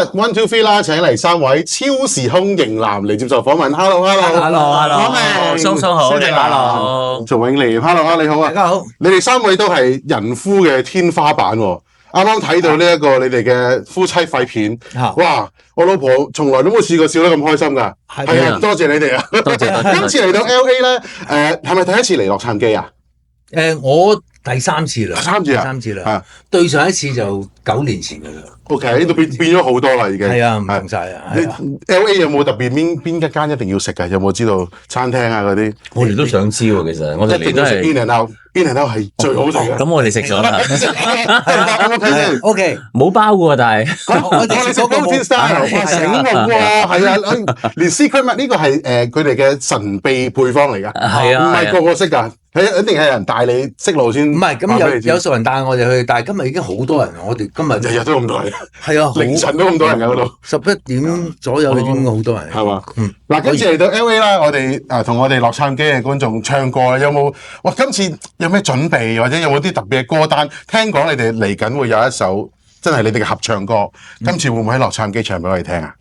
One Two Three 啦，請嚟3位超時空型男嚟接受訪問。Hello，馬明，蘇好，你好，曹永廉 ，Hello， 你好啊，大家好。你哋3位都係人夫嘅天花板喎。啱啱睇到呢一個你哋嘅夫妻肺片，哇！我老婆從來都冇試過笑得咁開心㗎。係啊，多謝你哋啊，多謝。今次嚟到 LA 咧，係咪第一次嚟洛杉磯啊？我第3次啦，第三次啦，對上一次就9年前㗎啦。OK， 呢度變咗好多啦，已經。係啊，唔同晒啊。LA 有冇特別邊一間一定要食㗎？有冇知道餐廳啊嗰啲？我哋都想知喎，其實我哋嚟都係 In and Out，In and Out 係最好食嘅。咁我哋食咗啦。OK，冇包嘅喎，但係我哋食 Golden Style， 醒目喎，係啊，連 Secret 呢個係佢哋嘅神秘配方嚟㗎，係啊，唔係個個識㗎。一定係人帶你識路先。唔係咁有熟人帶我哋去，但係今日已經好多人，我哋今日日日都咁多人。係啊，凌晨都咁多人喺嗰度。11點左右已經好多人。係嘛？嗱，今次嚟到 LA 啦，我哋同我哋洛杉磯嘅觀眾唱歌啦，有冇？哇！今次有咩準備，或者有冇啲特別嘅歌單？聽講你哋嚟緊會有一首真係你哋嘅合唱歌，今次會唔會喺洛杉磯唱俾我哋聽啊？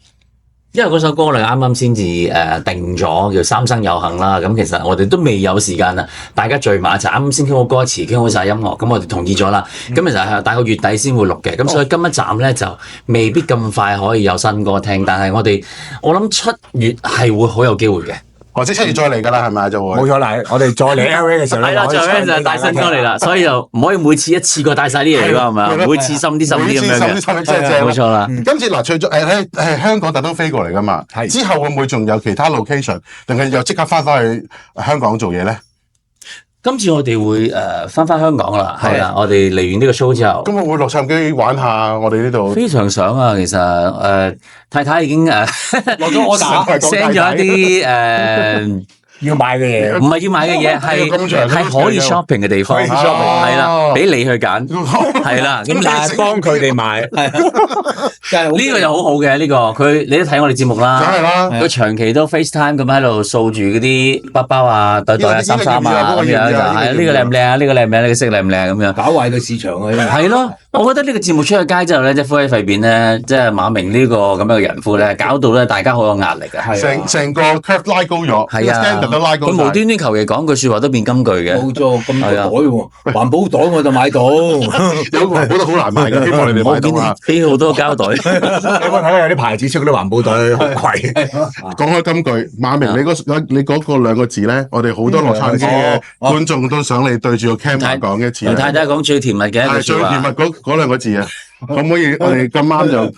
因為嗰首歌我哋啱啱先至定咗，叫三生有幸啦。咁其實我哋都未有時間啊，大家聚埋一齊，啱啱先傾好歌詞，傾好晒音樂，咁我哋同意咗啦。咁其實係大概月底先會錄嘅，咁所以今一站咧就未必咁快可以有新歌聽，但係我諗7月係會好有機會嘅。或者7月再嚟㗎啦，係咪就會？冇錯啦，我哋再嚟 LA 嘅時候咧，係啦，再咧就帶新歌嚟啦，所以就唔可以每次一次過帶晒啲嘢嚟㗎，係咪啊？每次深啲咁樣嘅，冇錯啦。今次嗱，除咗喺香港特登飛過嚟㗎嘛，之後會唔會仲有其他 location， 定係又即刻翻去香港做嘢咧？今次我哋會翻香港啦，係啦，我哋嚟完呢個 show 之後，咁會唔會洛杉磯玩下我哋呢度？非常想啊，其實太太已經落咗我打 send 咗一啲要買嘅嘢，唔係要買嘅嘢，係可以 shopping 嘅地方，係啦，俾你去揀，係啦，咁但係幫佢哋買，呢個就好好嘅呢個，你都睇我哋節目啦，梗係啦，佢長期都 FaceTime 咁喺度掃住嗰啲包包啊、袋啊、衫啊咁樣，係啊，呢個靚唔靚啊？呢個靚唔靚？呢個色靚唔靚咁樣？搞壞個市場啊！係咯，我覺得呢個節目出咗街之後咧，即係夫妻肺片咧，即係馬明呢個咁樣嘅人夫咧，搞到咧大家好有壓力啊！成個 curve 拉高咗，係啊，佢無端端求其講句説話都變金句嘅，冇錯，咁多袋喎，環保袋我就買到，有環保都好難買嘅，希望你哋買到啊！俾好多膠袋，你有冇睇下有啲牌子出嗰啲環保袋好貴？講開金句，馬明你嗰個2個字咧，我哋好多洛杉磯嘅觀眾都想你對住個 camera 講一次。太太講最甜蜜嘅一句説話，最甜蜜嗰2個字啊！可唔可以我哋咁啱就？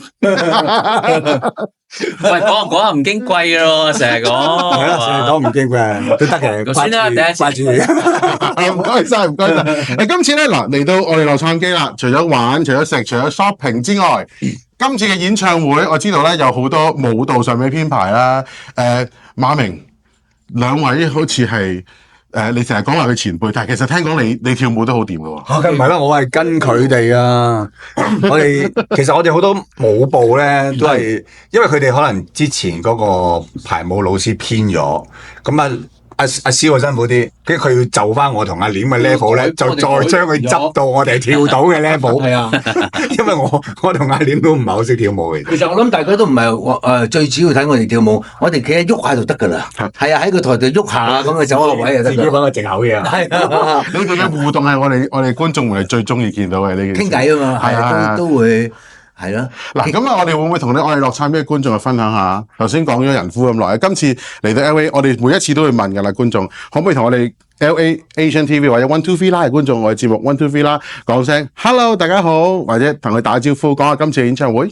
喂，講下唔矜貴嘅咯，成日講。係啦，成日講唔矜貴都得嘅。算啦，第一次。掛住。唔該晒，唔該晒。今次咧嗱嚟到我哋洛杉磯啦，除咗玩、除咗食、除咗 shopping 之外，今次嘅演唱會我知道咧有好多舞蹈上面嘅編排啦。馬明兩位好似係。你成日講話佢前輩，但係其實聽講你跳舞都好掂㗎喎。梗唔係啦，我係跟佢哋啊。其實我哋好多舞步咧都係，因為佢哋可能之前嗰個排舞老師偏咗，咁啊。阿蕭啊辛苦啲，跟住佢要就翻我同阿廉嘅 level 咧，就再將佢執到我哋跳到嘅 level。係啊，因為我同阿廉都唔係好識跳舞嘅。其實我諗大家都唔係最主要睇我哋跳舞，我哋企喺喐下就得㗎啦。係啊，喺個台度喐下咁嘅走個位就得。自己揾個藉口嘅。係啊，你哋嘅互動係我哋觀眾們係最中意見到嘅呢件事。傾偈啊嘛，係啊，都會。係咯，嗱咁啊，我哋會唔會同我哋洛杉磯嘅觀眾去分享下？頭先講咗人夫咁耐，今次嚟到 LA， 我哋每一次都會問㗎啦，觀眾可唔可以同我哋 LA Asian TV 或者 One Two Three 啦嘅觀眾，我哋節目 One Two Three 啦講聲 Hello 大家好，或者同佢打招呼，講下今次嘅演唱會。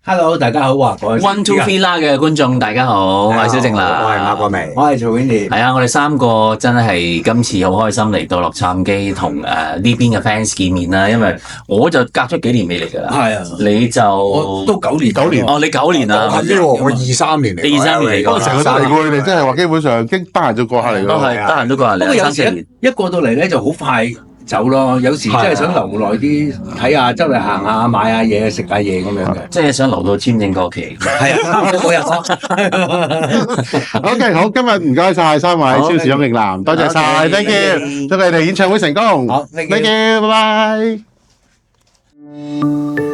Hello， 大家好啊！One Two Three 啦嘅觀眾大家好，我係蕭正楠，我係馬國明，我係曹永廉。係啊，我哋3個真係今次好開心嚟到洛杉磯同呢邊嘅 fans 見面啦，因為我就隔咗幾年未嚟㗎啦。係啊，你就都9年。哦，你9年啊？我23年嚟。你23年嚟㗎？成日都嚟過你哋，真係話基本上得閒就過下嚟㗎。都係得閒都過下嚟。不過有時一過到嚟咧就好快走咯，有時真係想留耐啲睇下，周圍行下買下嘢食下嘢咁樣嘅，即係想留到簽證過期。係啊，我有心。OK， 好，今日唔該晒3位超時空型男，多謝晒 ，thank you，祝你哋演唱會成功。好 ，thank you，拜拜。